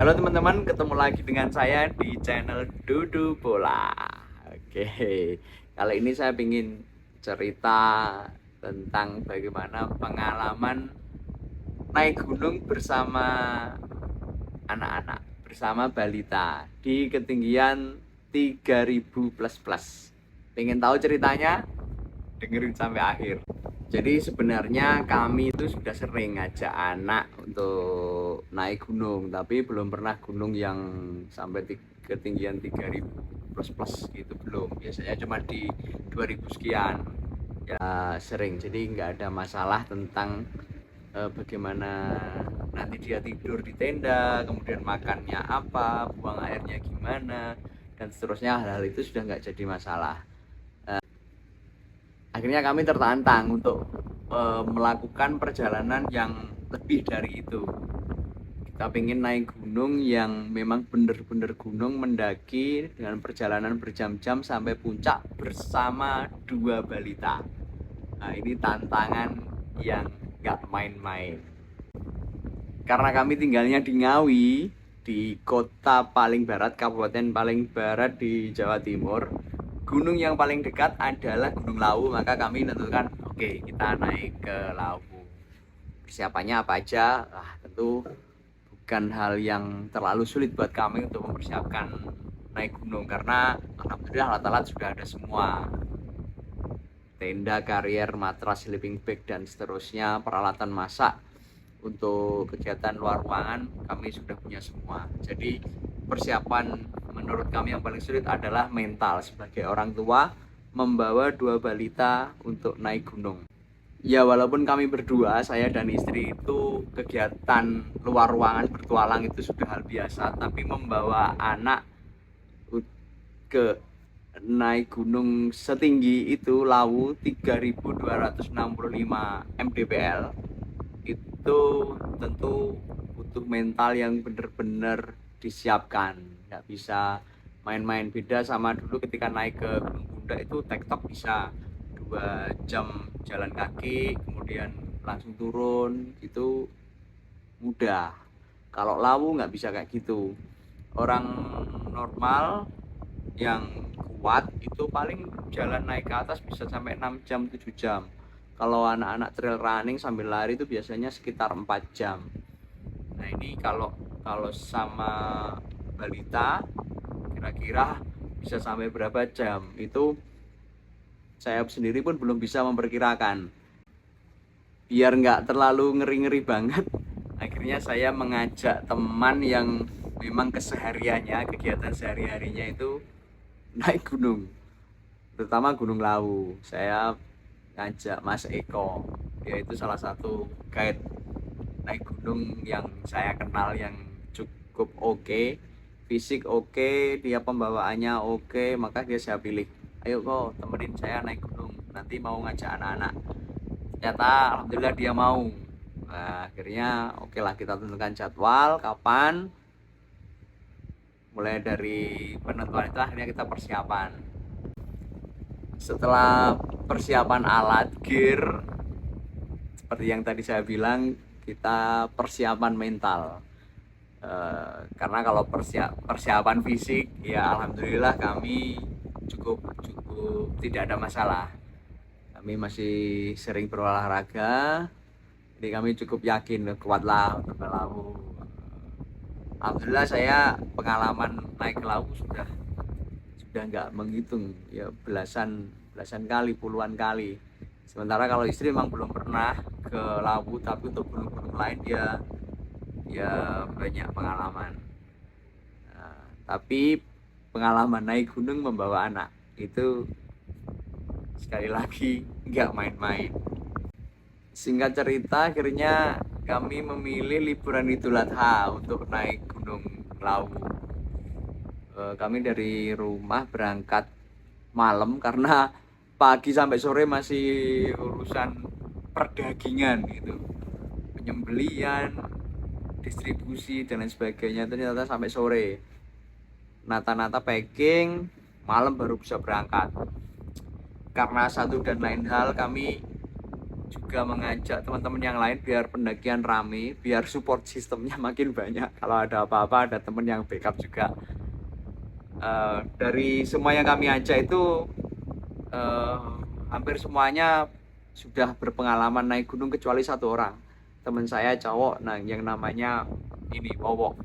Halo teman-teman, ketemu lagi dengan saya di channel Dudu Bola. Oke, kali ini saya ingin cerita tentang bagaimana pengalaman naik gunung bersama anak-anak, bersama balita di ketinggian 3000 plus plus. Pengen tahu ceritanya? Dengerin sampai akhir. Jadi sebenarnya kami itu sudah sering ngajak anak untuk naik gunung, tapi belum pernah gunung yang sampai ketinggian 3000 plus plus gitu, belum. Biasanya cuma di 2000 sekian. Ya sering, jadi nggak ada masalah tentang bagaimana nanti dia tidur di tenda, kemudian makannya apa, buang airnya gimana, dan seterusnya. Hal-hal itu sudah nggak jadi masalah. Akhirnya kami tertantang untuk melakukan perjalanan yang lebih dari itu. Kita pengen naik gunung yang memang bener-bener gunung, mendaki dengan perjalanan berjam-jam sampai puncak bersama dua balita. Nah, ini tantangan yang gak main-main. Karena kami tinggalnya di Ngawi, di kota paling barat, kabupaten paling barat di Jawa Timur. Gunung yang paling dekat adalah Gunung Lawu, maka kami menentukan oke, kita naik ke Lawu. Persiapannya apa aja? Tentu bukan hal yang terlalu sulit buat kami untuk mempersiapkan naik gunung, karena alhamdulillah alat-alat sudah ada semua. Tenda, karier, matras, sleeping bag, dan seterusnya. Peralatan masak untuk kegiatan luar ruangan kami sudah punya semua. Jadi persiapan menurut kami yang paling sulit adalah mental sebagai orang tua membawa dua balita untuk naik gunung. Ya walaupun kami berdua, saya dan istri itu kegiatan luar ruangan bertualang itu sudah hal biasa, tapi membawa anak ke naik gunung setinggi itu Lawu 3265 mdpl itu tentu butuh mental yang benar-benar disiapkan. Nggak bisa main-main. Beda sama dulu ketika naik ke Gunung Bunda itu tektok bisa 2 jam jalan kaki, kemudian langsung turun, itu mudah. Kalau Lawu nggak bisa kayak gitu. Orang normal yang kuat itu paling jalan naik ke atas bisa sampai 6 jam 7 jam. Kalau anak-anak trail running sambil lari itu biasanya sekitar 4 jam. Nah ini kalau kalau sama balita kira-kira bisa sampai berapa jam, itu saya sendiri pun belum bisa memperkirakan. Biar nggak terlalu ngeri-ngeri banget, akhirnya saya mengajak teman yang memang kesehariannya, kegiatan sehari-harinya itu naik gunung, terutama Gunung Lawu. Saya ngajak Mas Eko, dia itu salah satu guide naik gunung yang saya kenal, yang cukup oke, fisik oke, dia pembawaannya oke, maka dia saya pilih. Ayo kok temenin saya naik gunung, nanti mau ngajak anak-anak. Ternyata alhamdulillah dia mau. Nah, akhirnya oke lah, kita tentukan jadwal kapan. Mulai dari penentuan itu akhirnya kita persiapan. Setelah persiapan alat, gear, seperti yang tadi saya bilang, kita persiapan mental. Karena kalau persiapan fisik ya alhamdulillah kami cukup cukup tidak ada masalah. Kami masih sering berolahraga, jadi kami cukup yakin kuatlah untuk ke Lawu. Alhamdulillah saya pengalaman naik ke Lawu sudah nggak menghitung ya, belasan belasan kali, puluhan kali. Sementara kalau istri memang belum pernah ke Lawu, tapi untuk gunung-gunung lain dia banyak pengalaman. Nah, tapi pengalaman naik gunung membawa anak itu sekali lagi nggak main-main. Singkat cerita, akhirnya kami memilih liburan Idul Adha untuk naik Gunung Lawu. Kami dari rumah berangkat malam karena pagi sampai sore masih urusan perdagingan gitu, penyembelian, distribusi dan lain sebagainya. Ternyata sampai sore, nata-nata packing, malam baru bisa berangkat. Karena satu dan lain hal kami juga mengajak teman-teman yang lain biar pendakian rame, biar support sistemnya makin banyak. Kalau ada apa-apa ada teman yang backup juga. Dari semua yang kami ajak itu hampir semuanya sudah berpengalaman naik gunung kecuali satu orang, teman saya cowok, nah yang namanya ini Wowo.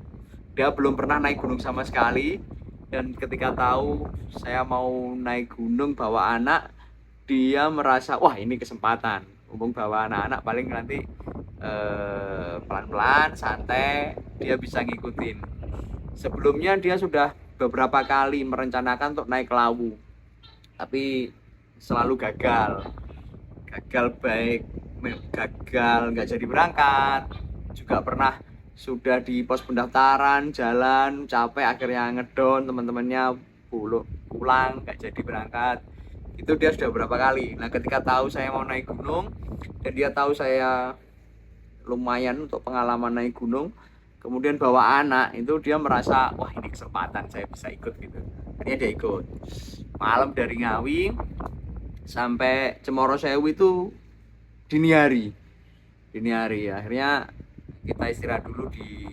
Dia belum pernah naik gunung sama sekali, dan ketika tahu saya mau naik gunung bawa anak, dia merasa wah ini kesempatan. Mumpung bawa anak-anak paling nanti pelan-pelan santai dia bisa ngikutin. Sebelumnya dia sudah beberapa kali merencanakan untuk naik Lawu, tapi selalu gagal baik, gagal nggak jadi berangkat. Juga pernah sudah di pos pendaftaran jalan capek akhirnya ngedon, teman-temannya pulang nggak jadi berangkat. Itu dia sudah berapa kali. Nah ketika tahu saya mau naik gunung dan dia tahu saya lumayan untuk pengalaman naik gunung, kemudian bawa anak, itu dia merasa wah ini kesempatan saya bisa ikut gitu. Akhirnya dia ikut. Malam dari Ngawi sampai Cemoro Sewu itu dini hari. Akhirnya kita istirahat dulu di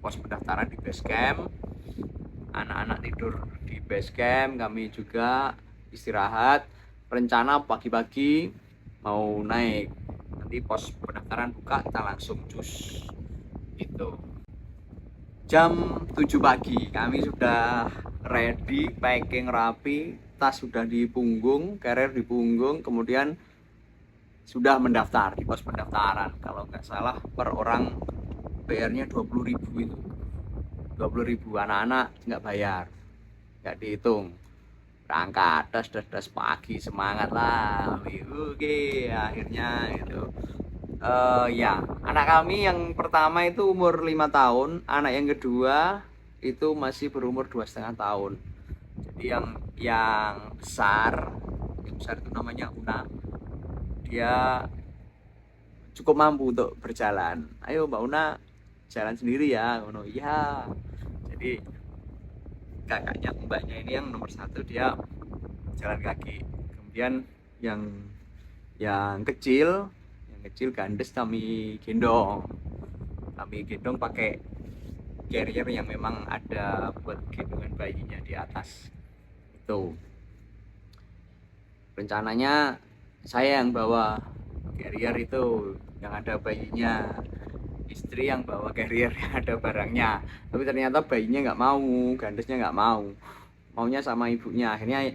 pos pendaftaran di base camp. Anak-anak tidur di base camp, kami juga istirahat. Rencana pagi-pagi mau naik, nanti pos pendaftaran buka kita langsung cus gitu. Jam 7 pagi kami sudah ready, packing rapi, tas sudah di punggung, carrier di punggung, kemudian sudah mendaftar di pos pendaftaran. Kalau nggak salah per orang bayarnya 20.000 itu. 20.000, anak-anak nggak bayar, nggak dihitung. Berangkat das pagi, semangat lah. Oke, akhirnya itu ya, anak kami yang pertama itu umur 5 tahun, anak yang kedua itu masih berumur 2,5 tahun. Jadi yang besar itu namanya Una. Dia cukup mampu untuk berjalan. Ayo Mbak Una jalan sendiri ya. Iya. Jadi kakaknya mbaknya ini yang nomor 1 dia jalan kaki. Kemudian yang kecil gandes kami gendong pakai carrier yang memang ada buat gendongan bayinya di atas. Itu rencananya saya yang bawa carrier itu yang ada bayinya, istri yang bawa carrier yang ada barangnya. Tapi ternyata bayinya nggak mau, gandesnya nggak mau, maunya sama ibunya. Akhirnya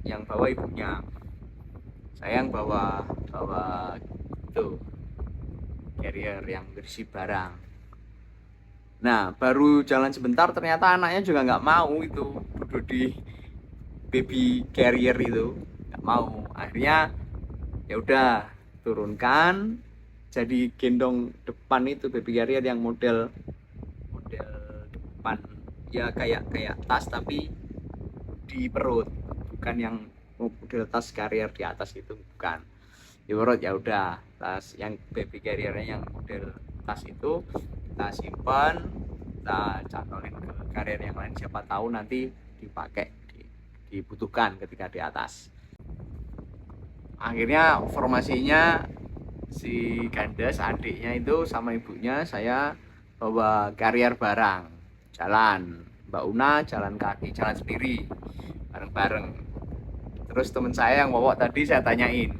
yang bawa ibunya, saya yang bawa itu carrier yang berisi barang. Nah baru jalan sebentar ternyata anaknya juga nggak mau itu duduk di baby carrier itu, nggak mau. Akhirnya ya udah turunkan, jadi gendong depan itu baby carrier yang model depan ya kayak tas tapi di perut, bukan yang model tas carrier di atas itu, bukan di perut. Ya udah, tas yang baby carriernya yang model tas itu kita simpan, kita cantolin ke carrier yang lain, siapa tahu nanti dipakai, dibutuhkan ketika di atas. Akhirnya formasinya si Gandes adiknya itu sama ibunya, saya bawa carrier barang, jalan. Mbak Una jalan kaki, jalan sendiri bareng-bareng. Terus teman saya yang Wowok tadi saya tanyain,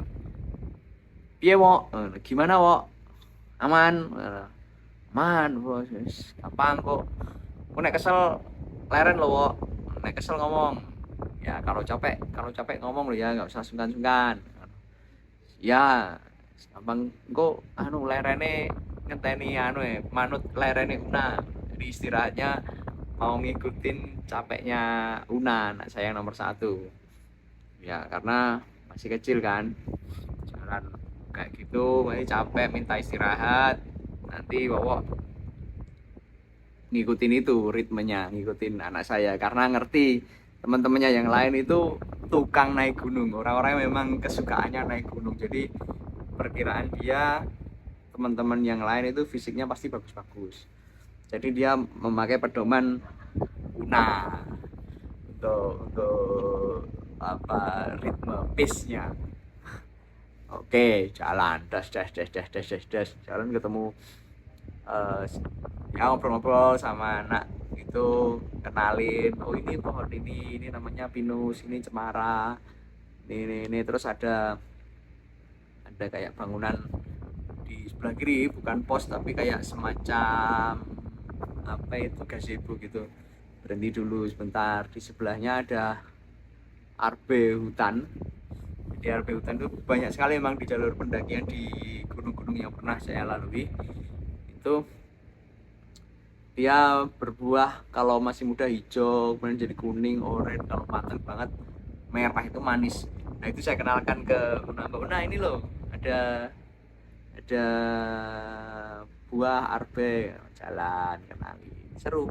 piye Wok, gimana Wok, aman? Aman bos, gampang kok. Aku nek kesel leren lo Wok, nek kesel ngomong. Ya kalau capek ngomong lo ya, nggak usah sungkan-sungkan. Ya gampang kok, lerene ngenteni manut lerene Una. Jadi istirahatnya mau ngikutin capeknya Una, anak saya yang nomor 1. Ya karena masih kecil kan, jalan kayak gitu masih capek, minta istirahat. Nanti Wowo ngikutin itu ritmenya, ngikutin anak saya karena ngerti teman-temannya yang lain itu tukang naik gunung, orang-orang memang kesukaannya naik gunung. Jadi perkiraan dia teman-teman yang lain itu fisiknya pasti bagus-bagus. Jadi dia memakai pedoman Una untuk ritme pace-nya. Oke, jalan, das, jalan ketemu eh, ya ngobrol-ngobrol sama anak itu, kenalin, oh ini pohon ini namanya pinus, ini cemara, ini terus ada kayak bangunan di sebelah kiri, bukan pos tapi kayak semacam apa itu, gazebo gitu. Berhenti dulu sebentar, di sebelahnya ada arbe hutan. Di arbe hutan itu banyak sekali memang di jalur pendakian di gunung-gunung yang pernah saya lalui itu. Dia berbuah kalau masih muda hijau, kemudian jadi kuning, oranye, kalau matang banget merah itu manis. Nah itu saya kenalkan ke Una, Una ini loh ada buah arbe, jalan kenali, seru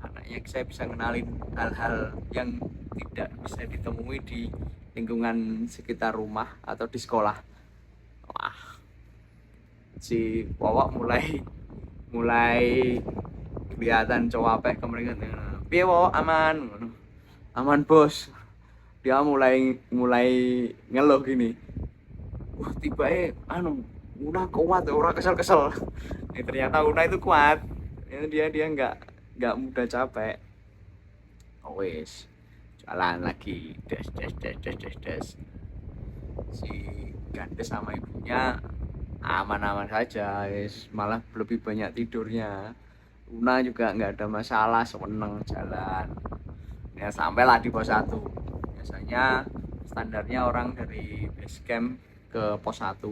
anaknya, saya bisa kenalin hal-hal yang tidak bisa ditemui di lingkungan sekitar rumah atau di sekolah. Wah, si Wawak mulai mulai kelihatan cowapeh kemeringet, piye Wawak, aman, aman bos. Dia mulai ngeluh gini, wah tiba Una kuat, orang kesel. Ternyata Una itu kuat, dia nggak mudah capek. Oh, wes jalan lagi, des. Si Gandes sama ibunya aman-aman saja, malah lebih banyak tidurnya. Una juga nggak ada masalah, seneng jalan. Ya sampailah di pos 1. Biasanya standarnya orang dari base camp ke pos 1,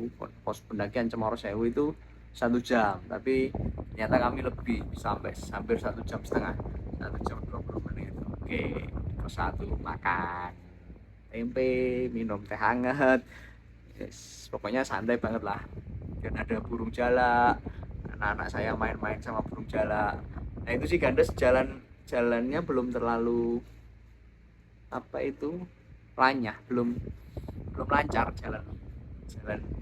pos pendakian Cemoro Sewu itu 1 jam, tapi ternyata kami lebih, sampai hampir 1 jam setengah, 1 jam 20 menit. Oke, pos 1 makan tempe, minum teh hangat, yes, pokoknya santai banget lah. Dan ada burung jalak, anak-anak saya main-main sama burung jalak. Nah itu sih Gandes, jalannya belum terlalu apa itu, lanyah, belum belum lancar jalan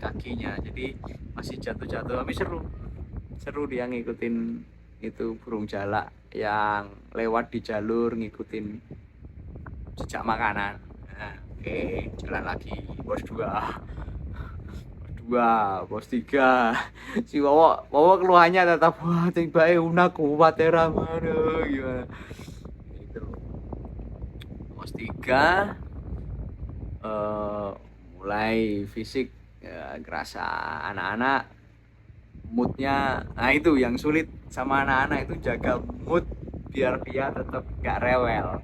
kakinya, jadi masih jatuh tapi seru dia ngikutin itu burung jalak yang lewat di jalur, ngikutin jejak makanan. Nah, oke, jalan lagi pos 2, pos 3. Si Wowo keluhannya tetap, wah tiba Una kuat ya mana gimana itu. Pos 3 mulai fisik ya, kerasa anak-anak moodnya. Nah itu yang sulit sama anak-anak itu, jaga mood biar dia tetap gak rewel,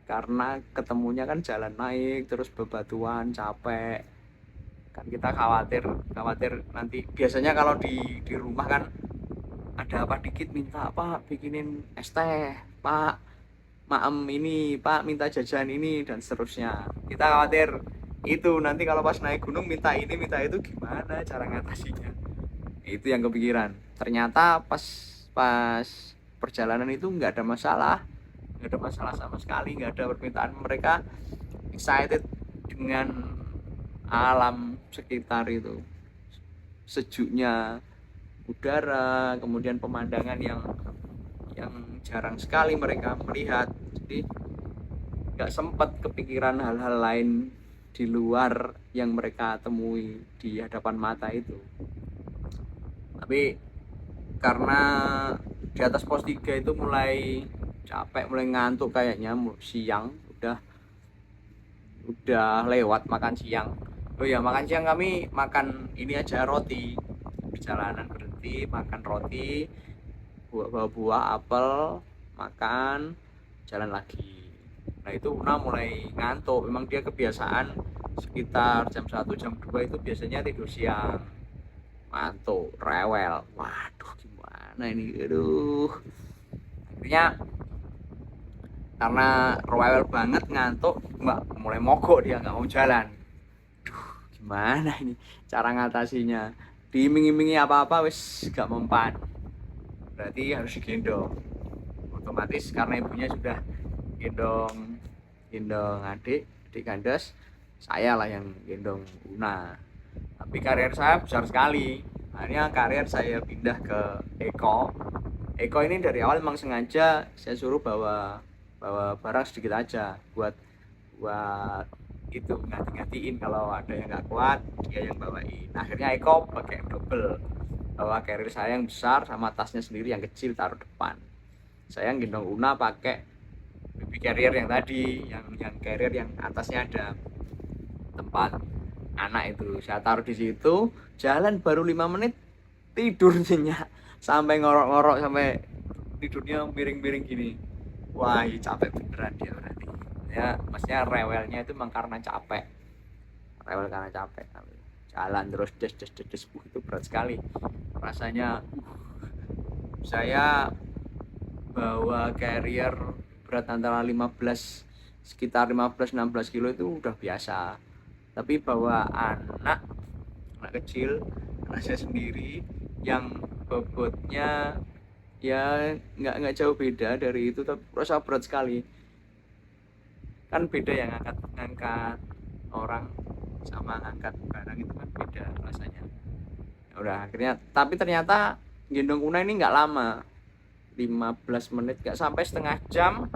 karena ketemunya kan jalan naik terus bebatuan, capek kan. Kita khawatir nanti. Biasanya kalau di rumah kan ada apa dikit minta, Pak bikinin es teh, Pak maem ini, Pak minta jajan ini, dan seterusnya. Kita khawatir itu nanti kalau pas naik gunung minta ini minta itu, gimana cara ngatasinya. Itu yang kepikiran. Ternyata pas perjalanan itu nggak ada masalah, sama sekali, nggak ada permintaan. Mereka excited dengan alam sekitar itu, sejuknya udara, kemudian pemandangan yang jarang sekali mereka melihat. Jadi nggak sempat kepikiran hal-hal lain di luar yang mereka temui di hadapan mata itu. Tapi karena di atas pos 3 itu mulai capek, mulai ngantuk kayaknya, siang udah lewat makan siang. Oh ya, makan siang kami makan ini aja, roti. Perjalanan berhenti makan roti, buah-buah, apel, makan, jalan lagi. Nah itu Una mulai ngantuk. Memang dia kebiasaan sekitar jam 1, jam 2 itu biasanya tidur siang. Ngantuk, rewel. Waduh gimana ini, aduh. Akhirnya karena rewel banget, ngantuk, mulai mogok, dia nggak mau jalan. Duh, gimana ini cara ngatasinya. Diiming-imingi apa-apa wis gak mempan, berarti harus digendong. Otomatis karena ibunya sudah gendong adik Gandes, saya lah yang gendong Una. Tapi karir saya besar sekali. Akhirnya karir saya pindah ke Eko ini dari awal memang sengaja saya suruh bawa barang sedikit aja buat itu ganti-gantiin, kalau ada yang nggak kuat dia yang bawain. Akhirnya Eko pakai double, bawa carrier saya yang besar sama tasnya sendiri yang kecil taruh depan. Saya gendong Una pakai baby carrier yang tadi, yang carrier yang atasnya ada tempat anak itu, saya taruh di situ. Jalan baru 5 menit tidur nyenyak, sampai ngorok-ngorok, sampai tidurnya miring-miring gini. Wah, capek beneran dia berarti ya. Maksudnya rewelnya itu memang karena capek, rewel karena capek. Jalan terus des itu berat sekali rasanya. Saya bawa carrier berat antara 15, sekitar 15-16 kilo itu udah biasa. Tapi bawa anak kecil, anak saya sendiri yang bobotnya ya nggak jauh beda dari itu, tapi rasa berat sekali. Kan beda yang ngangkat orang sama ngangkat barang itu kan beda rasanya. Udah akhirnya, tapi ternyata gendong Una ini nggak lama, 15 menit, nggak sampai setengah jam.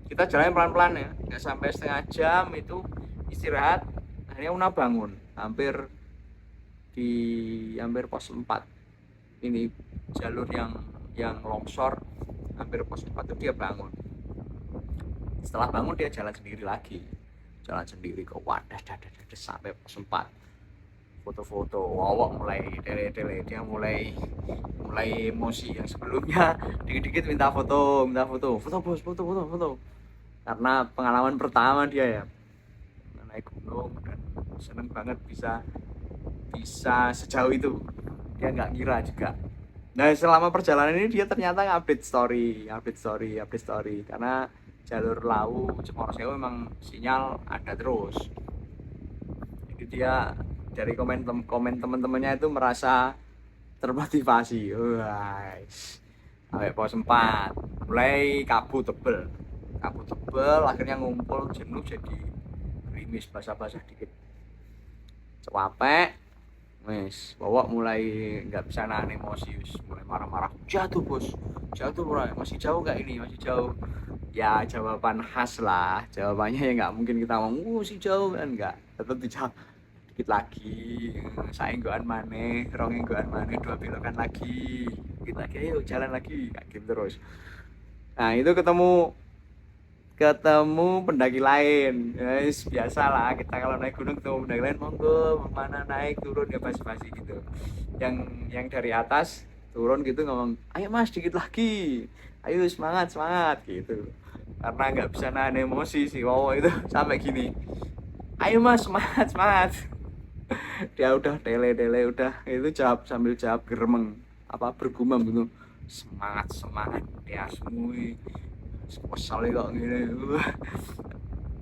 Kita jalan pelan-pelan ya, nggak sampai setengah jam itu istirahat. Akhirnya Una bangun hampir pos 4 ini, jalur yang longsor, hampir pos 4 itu dia bangun. Setelah bangun dia jalan sendiri lagi, jalan sendiri ke wadah sampai pos 4. Foto-foto, wawok mulai tele-tele, dia mulai emosi. Yang sebelumnya dikit-dikit minta foto bos, foto, karena pengalaman pertama dia ya naik gunung, dan seneng banget bisa sejauh itu, dia nggak kira juga. Nah, selama perjalanan ini dia ternyata update story, karena jalur Lawu Cemoro Sewu memang sinyal ada terus. Jadi dia dari komen teman-temannya itu merasa termotivasi. Wah, sampai pos 4 mulai kabut tebel, akhirnya ngumpul jenuh, jadi gerimis, basah-basah dikit, capek. Wes, bawa mulai nggak bisa nahan emosi, mulai marah-marah. Jatuh bos, mulai, masih jauh nggak ini, masih jauh. Ya jawaban khas lah, jawabannya ya nggak mungkin kita ngomong masih jauh kan, nggak, tetap dijawab dikit lagi, saenggoan maneh, rongenggoan maneh, 2 belokan lagi, dikit lagi, ayo jalan lagi, kayak gitu terus. Nah itu ketemu pendaki lain, guys, biasa lah kita kalau naik gunung ketemu pendaki lain, monggo mana naik turun ya, basi-basi gitu. Yang dari atas turun gitu ngomong, ayo mas dikit lagi, ayo semangat gitu, karena nggak bisa nahan emosi sih wow itu sampai gini, ayo mas semangat. Dia udah tele udah itu jawab sambil jawab geremeng, apa bergumam gitu, semangat dia semua kesal kok gini.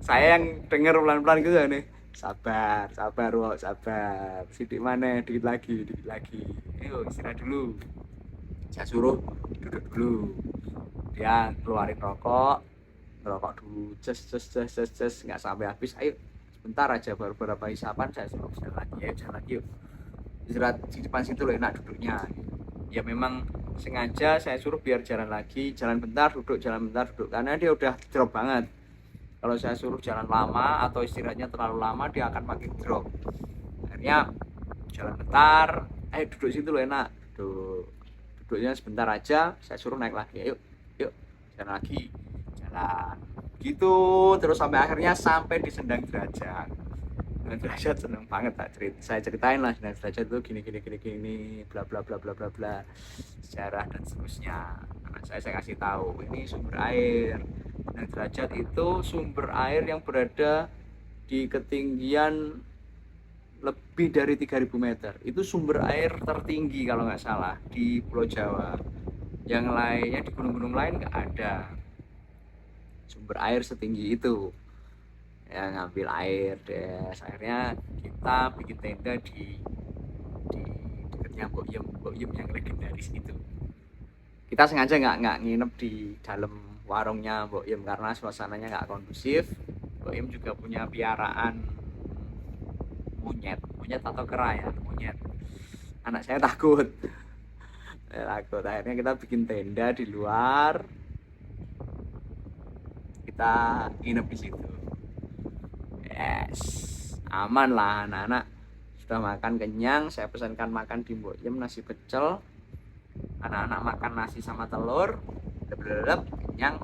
Saya yang denger pelan-pelan gitu nih, sabar wow, sabar, sidik mana, dikit lagi, ayo istirahat dulu. Saya suruh duduk dulu, dia keluarin rokok dulu, ces nggak sampai habis, ayo sebentar aja, baru beberapa isapan saya suruh jalan lagi yuk, istirahat di depan situ loh, enak duduknya. Ya memang sengaja saya suruh biar jalan lagi, jalan bentar duduk, karena dia udah drop banget. Kalau saya suruh jalan lama atau istirahatnya terlalu lama, dia akan makin drop. Akhirnya jalan bentar, duduk situ loh enak, duduknya sebentar aja, saya suruh naik lagi, yuk jalan lagi, jalan gitu terus sampai akhirnya sampai di Sendang Derajat. Sendang Derajat seneng banget saya ceritain lah, Sendang Derajat itu gini bla bla bla, sejarah dan seterusnya. Nah, saya kasih tahu ini sumber air. Sendang Derajat itu sumber air yang berada di ketinggian lebih dari 3000 meter. Itu sumber air tertinggi kalau nggak salah di Pulau Jawa. Yang lainnya di gunung-gunung lain nggak ada sumber air setinggi itu. Ya ngambil air deh. Akhirnya kita bikin tenda di dekatnya Mbok Yem yang legendaris itu. Kita sengaja nggak nginep di dalam warungnya Mbok Yem karena suasananya nggak kondusif. Mbok Yem juga punya piaraan monyet atau kera ya, monyet. Anak saya takut. Akhirnya kita bikin tenda di luar, kita nginep di situ. Yes, aman lah anak-anak. Sudah makan kenyang, saya pesankan makan di Mbok Yem nasi pecel. Anak-anak makan nasi sama telur, lep kenyang,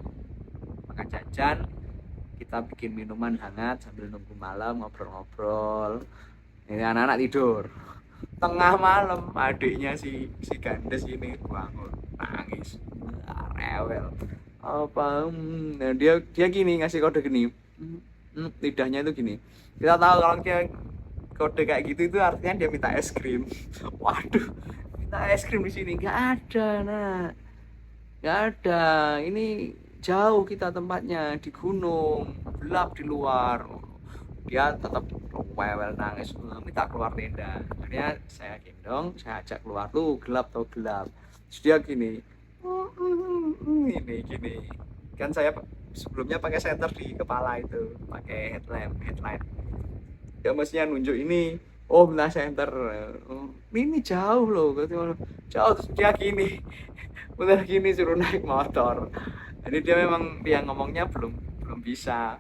makan jajan. Kita bikin minuman hangat sambil nunggu malam ngobrol-ngobrol. Ini anak-anak tidur. Tengah malam adiknya si Gandes ini bangun nangis, rewel. Apa? Nah, dia gini ngasih kode gini. Lidahnya itu gini. Kita tahu kalau dia kode kayak gitu itu artinya dia minta es krim. Waduh, minta es krim di sini nggak ada, nah, nggak ada. Ini jauh kita tempatnya di gunung, gelap di luar. Dia tetap rewel nangis, minta keluar tenda. Akhirnya saya gendong, saya ajak keluar tuh gelap tuh gelap. Terus dia gini, ini gini. Kan saya sebelumnya pakai senter di kepala itu, pakai headlight. Dia mestinya nunjuk ini, oh benar senter. Ini jauh loh, jauh. Terus dia gini, bener gini suruh naik motor. Jadi dia ngomongnya belum bisa.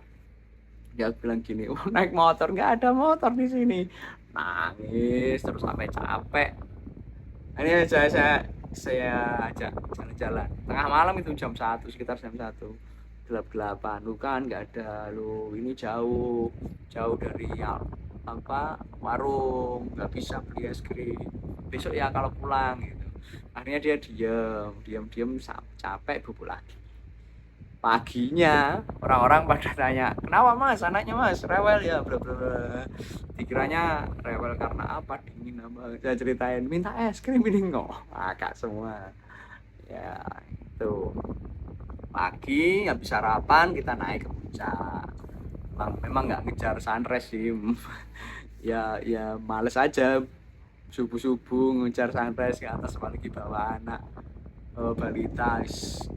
Dia bilang gini, naik motor, nggak ada motor di sini. Nangis terus sampai capek. Ini saya ajak jalan-jalan. Tengah malam itu sekitar jam 1. Gelap-gelapan, lu kan nggak ada, lu ini jauh dari warung, nggak bisa beli es krim. Besok ya kalau pulang gitu. Akhirnya dia diam capek bubuk lagi. Paginya orang-orang pada tanya, kenapa mas anaknya mas rewel ya, bla bla bla. Dikiranya rewel karena apa, dingin apa. Saya ceritain minta es krim ini ngakak semua ya. Itu pagi habis sarapan kita naik ke puncak. Memang nggak ngejar sunrise sih. ya males aja subuh ngejar sunrise ke atas, apalagi bawa anak balita.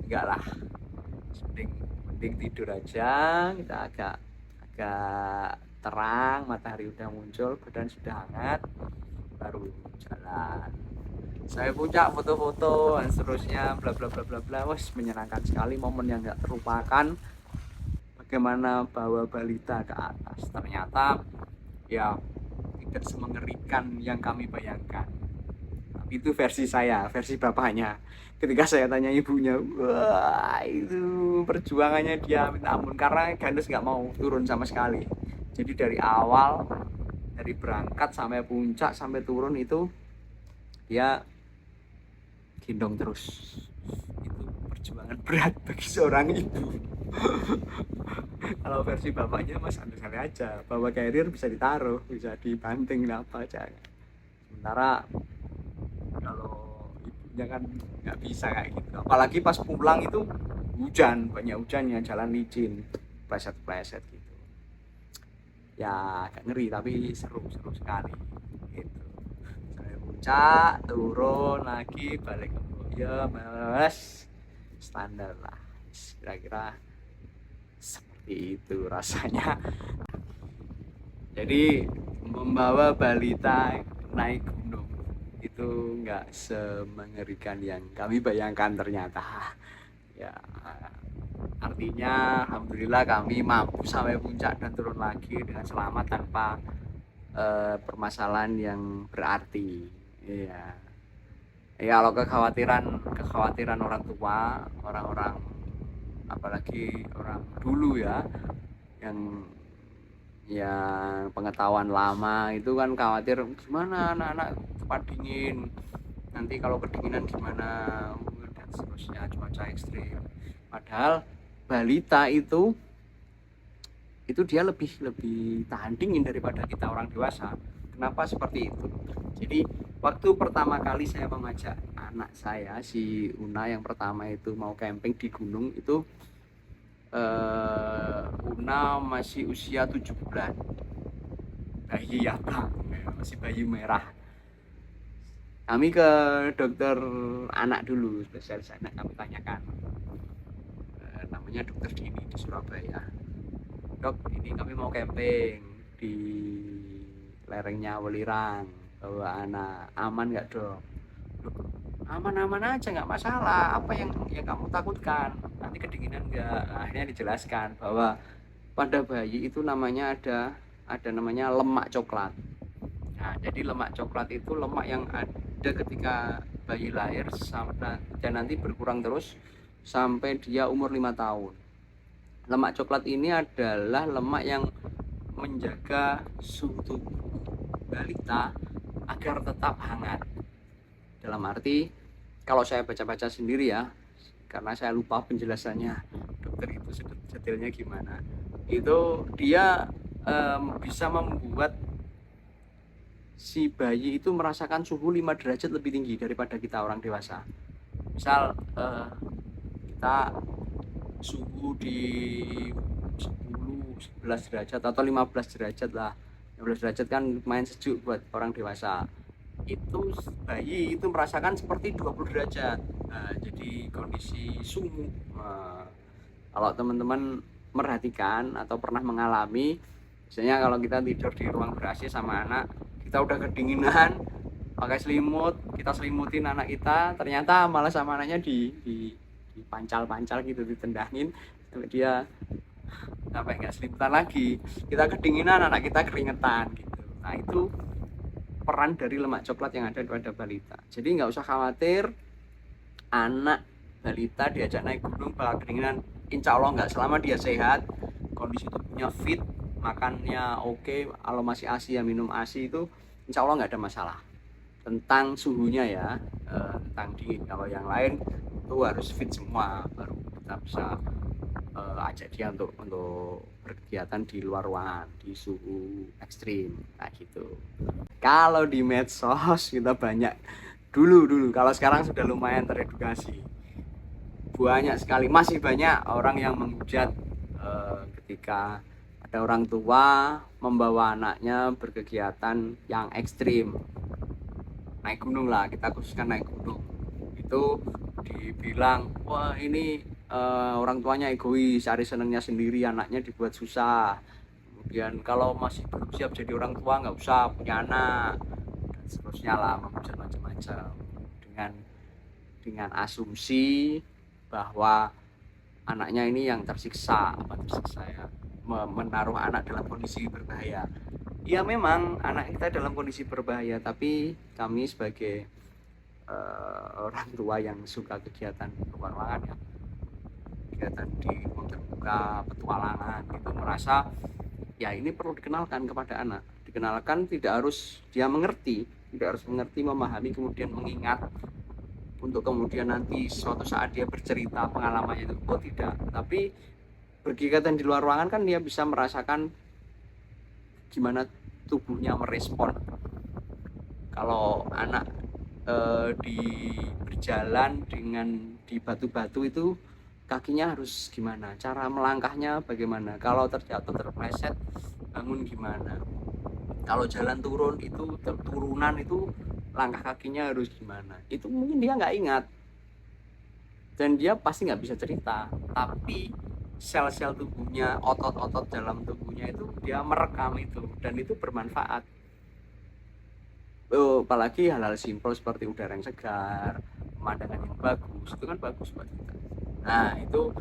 Enggak lah, mending tidur aja. Kita agak terang, matahari udah muncul, badan sudah hangat, baru jalan. Saya puncak, foto-foto dan seterusnya, bla bla bla bla bla. Wes, menyenangkan sekali, momen yang nggak terlupakan. Bagaimana bawa balita ke atas, ternyata ya tidak semengerikan yang kami bayangkan. Tapi itu versi saya, versi bapaknya. Ketika saya tanya ibunya, wah itu perjuangannya dia minta ampun, karena Gandes nggak mau turun sama sekali. Jadi dari awal, dari berangkat sampai puncak sampai turun itu dia gendong terus. Itu perjuangan berat bagi seorang ibu. Kalau versi bapaknya mas santai aja, bawa carrier bisa ditaruh, bisa dibanting apa aja. Sementara kalau ibunya kan nggak bisa kayak gitu. Apalagi pas pulang itu hujan, banyak hujannya, jalan licin, pleset gitu. Ya agak ngeri tapi seru sekali gitu. Saya puncak, turun lagi, balik ke Boyo, males, standar lah, kira-kira seperti itu rasanya. Jadi membawa balita naik gunung itu nggak semengerikan yang kami bayangkan ternyata. Ya, artinya alhamdulillah kami mampu sampai puncak dan turun lagi dengan selamat tanpa permasalahan yang berarti. Iya. Ya kalau kekhawatiran orang tua, orang-orang apalagi orang dulu ya, yang pengetahuan lama itu kan khawatir gimana anak-anak cepat dingin, nanti kalau kedinginan gimana dan seterusnya, cuaca ekstrim. Padahal balita itu dia lebih tahan dingin daripada kita orang dewasa. Kenapa seperti itu? Jadi waktu pertama kali saya mengajak anak saya si Una yang pertama itu mau camping di gunung itu, Una masih usia 7 bulan, bayi abang, masih bayi merah. Kami ke dokter anak dulu, spesialis anak, kami tanyakan, namanya dokter Dini di Surabaya. Dok, ini kami mau camping di lerengnya Welirang, bawa anak, aman nggak dok? Aman-aman aja, nggak masalah. Apa yang kamu takutkan? Nanti kedinginan nggak? Akhirnya dijelaskan bahwa pada bayi itu namanya ada ada namanya lemak coklat. Nah, jadi lemak coklat itu lemak yang ada ketika bayi lahir dan nanti berkurang terus sampai dia umur 5 tahun. Lemak coklat ini adalah lemak yang menjaga suhu tubuh balita agar tetap hangat. Dalam arti, kalau saya baca-baca sendiri ya, karena saya lupa penjelasannya dokter itu detailnya gimana, itu dia bisa membuat si bayi itu merasakan suhu 5 derajat lebih tinggi daripada kita orang dewasa. Misal kita suhu di 10, 11 derajat atau 15 derajat lah. 15 derajat kan lumayan sejuk buat orang dewasa. Itu bayi itu merasakan seperti 20 derajat. Nah, jadi kondisi suhu. Kalau teman-teman merhatikan atau pernah mengalami, biasanya kalau kita tidur di ruang ber-AC sama anak, kita udah kedinginan, pakai selimut, kita selimutin anak kita, ternyata malah sama anaknya dipancal-pancal gitu, ditendangin sampai dia sampai nggak selimutan lagi, kita kedinginan, anak kita keringetan gitu. Nah, itu peran dari lemak coklat yang ada pada balita. Jadi nggak usah khawatir anak balita diajak naik gunung bakal kedinginan. Insya Allah nggak, selama dia sehat, kondisi tubuhnya fit, makannya oke, kalau masih ASI ya minum ASI, itu insya Allah nggak ada masalah tentang suhunya ya, tentang dingin. Kalau yang lain itu harus fit semua baru kita bisa ajak dia untuk berkegiatan di luar ruangan di suhu ekstrim kayak gitu. Kalau di medsos kita banyak dulu, kalau sekarang sudah lumayan teredukasi, banyak sekali, masih banyak orang yang menghujat ketika ada orang tua membawa anaknya berkegiatan yang ekstrim, naik gunung lah, kita khususkan naik gunung, itu dibilang wah ini orang tuanya egois, cari senengnya sendiri, anaknya dibuat susah, kemudian kalau masih belum siap jadi orang tua nggak usah punya anak, dan seterusnya lah, menghujat macam-macam dengan asumsi bahwa anaknya ini yang tersiksa ya, menaruh anak dalam kondisi berbahaya. Ya memang anak kita dalam kondisi berbahaya, tapi kami sebagai orang tua yang suka kegiatan luar ruangan ya, kegiatan di ruang terbuka, petualangan, itu merasa ya ini perlu dikenalkan kepada anak. Dikenalkan tidak harus dia mengerti, memahami, kemudian mengingat untuk kemudian nanti suatu saat dia bercerita pengalamannya itu, oh tidak, tapi berkegiatan di luar ruangan kan dia bisa merasakan gimana tubuhnya merespon. Kalau anak berjalan dengan di batu-batu itu kakinya harus gimana, cara melangkahnya bagaimana, kalau terjatuh terpleset bangun gimana, kalau jalan turun itu turunan itu langkah kakinya harus gimana, itu mungkin dia nggak ingat dan dia pasti nggak bisa cerita, tapi sel-sel tubuhnya, otot-otot dalam tubuhnya itu dia merekam itu, dan itu bermanfaat. Apalagi hal-hal simpel seperti udara yang segar, pemandangan yang bagus, itu kan bagus buat kita. Nah, itu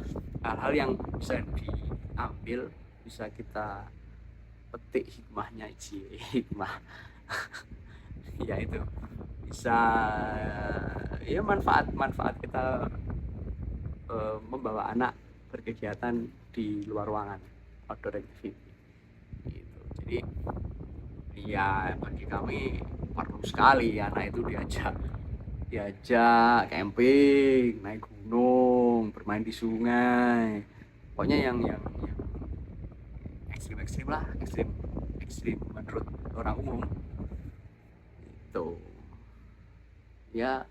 hal-hal yang bisa diambil, bisa kita petik hikmahnya, hikmah ya itu bisa ya manfaat kita membawa anak berkegiatan di luar ruangan, outdoor activity gitu. Jadi ya bagi kami perlu sekali anak itu diajak camping, naik gunung, bermain di sungai, pokoknya yang ekstrim lah, ekstrim menurut orang umum itu ya.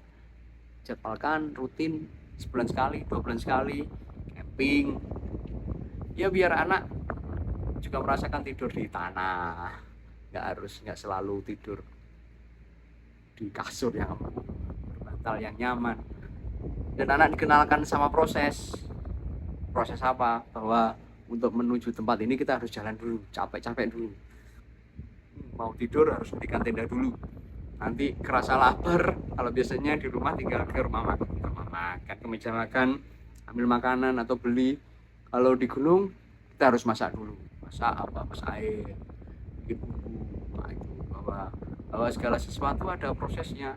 Jadwalkan rutin sebulan sekali, 2 bulan sekali camping ya, biar anak juga merasakan tidur di tanah, nggak selalu tidur di kasur yang berbantal yang nyaman, dan anak dikenalkan sama proses apa, bahwa untuk menuju tempat ini kita harus jalan dulu, capek dulu, mau tidur harus berikan tenda dulu, nanti kerasa lapar, kalau biasanya di rumah tinggal ke rumah makan, ke meja makan, ambil makanan atau beli. Kalau di gunung kita harus masak dulu, masak air, bikin bumbu. Nah, itu bahwa segala sesuatu ada prosesnya.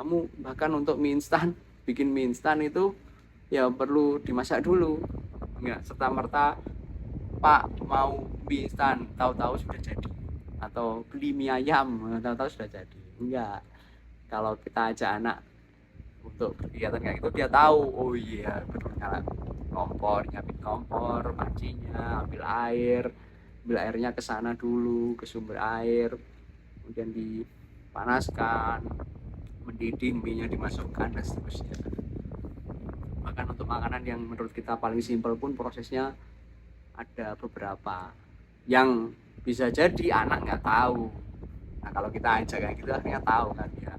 Kamu bahkan untuk mie instan, bikin mie instan itu ya perlu dimasak dulu. Enggak serta merta Pak mau mie instan tahu-tahu sudah jadi, atau beli mie ayam tahu-tahu sudah jadi. Enggak. Kalau kita ajak anak untuk kegiatan kayak gitu, dia tahu oh iya perlu nyala kompor, nyiapin kompor, pancinya, ambil airnya ke sana dulu, ke sumber air, kemudian dipanaskan, mendidih, mie nya dimasukkan dan seterusnya. Bahkan untuk makanan yang menurut kita paling simpel pun prosesnya ada beberapa yang bisa jadi anak nggak tahu. Nah kalau kita ajak kayak gitu akhirnya tahu kan ya.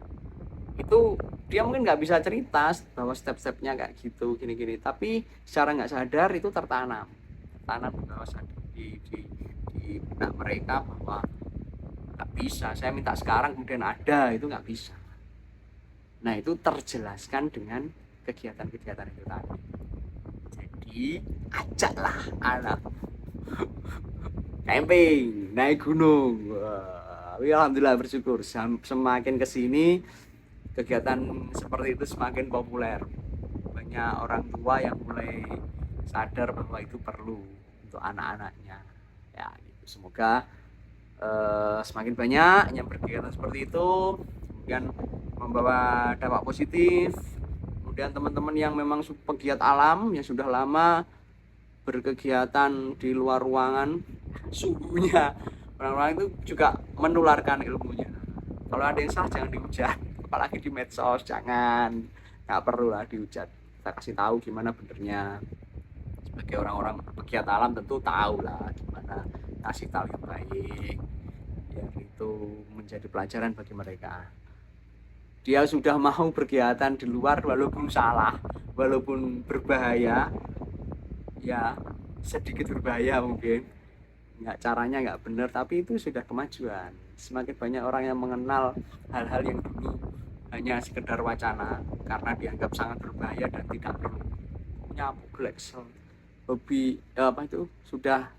Itu dia mungkin nggak bisa cerita bahwa step-stepnya kayak gitu gini-gini, tapi secara nggak sadar itu tertanam di bawah sadar, di benak mereka bahwa nggak bisa saya minta sekarang kemudian ada, itu nggak bisa. Nah itu terjelaskan dengan kegiatan-kegiatan itu tadi. Jadi ajaklah anak camping, naik gunung. Wah, alhamdulillah bersyukur semakin kesini kegiatan seperti itu semakin populer. Banyak orang tua yang mulai sadar bahwa itu perlu untuk anak-anaknya. Ya, gitu. Semoga semakin banyak yang berkegiatan seperti itu, kemudian membawa dampak positif. Kemudian teman-teman yang memang pegiat alam yang sudah lama berkegiatan di luar ruangan, suhunya orang-orang itu juga menularkan ilmunya. Kalau ada yang salah jangan dihujat, apalagi di medsos, jangan, nggak perlu lah dihujat. Kita kasih tahu gimana benernya. Sebagai orang-orang pegiat alam tentu tahu lah gimana kasih tahu yang baik, biar itu menjadi pelajaran bagi mereka. Dia sudah mau berkegiatan di luar walaupun salah, walaupun berbahaya, ya sedikit berbahaya mungkin, caranya nggak benar, tapi itu sudah kemajuan. Semakin banyak orang yang mengenal hal-hal yang dulu hanya sekedar wacana karena dianggap sangat berbahaya dan tidak perlu nyapu Glaxel, hobi apa itu, sudah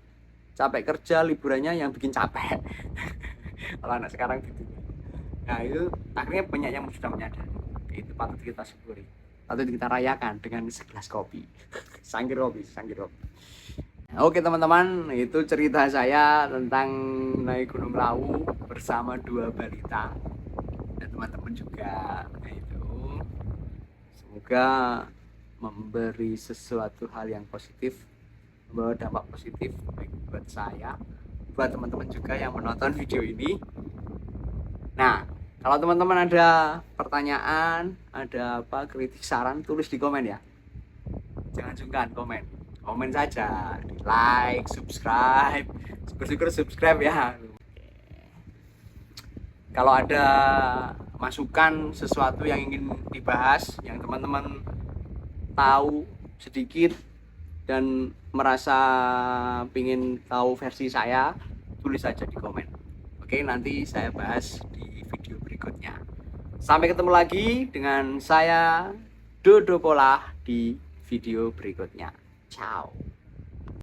capek kerja liburannya yang bikin capek. Kalau anak sekarang gitu. Nah itu akhirnya banyak yang sudah menyadari, itu patut kita syukuri, patut kita rayakan dengan segelas kopi. Sangkir kopi. Oke teman-teman, itu cerita saya tentang naik Gunung Lawu bersama 2 balita dan teman-teman juga. Nah, itu semoga memberi sesuatu hal yang positif, membawa dampak positif baik buat saya, buat teman-teman juga yang menonton video ini. Nah, kalau teman-teman ada pertanyaan, ada apa, kritik, saran, tulis di komen ya. Jangan sungkan komen saja, di like, subscribe, syukur subscribe ya. Kalau ada masukan sesuatu yang ingin dibahas, yang teman-teman tahu sedikit dan merasa ingin tahu versi saya, tulis saja di komen. Oke, nanti saya bahas di video berikutnya. Sampai ketemu lagi dengan saya Dodo Pola di video berikutnya. Ciao.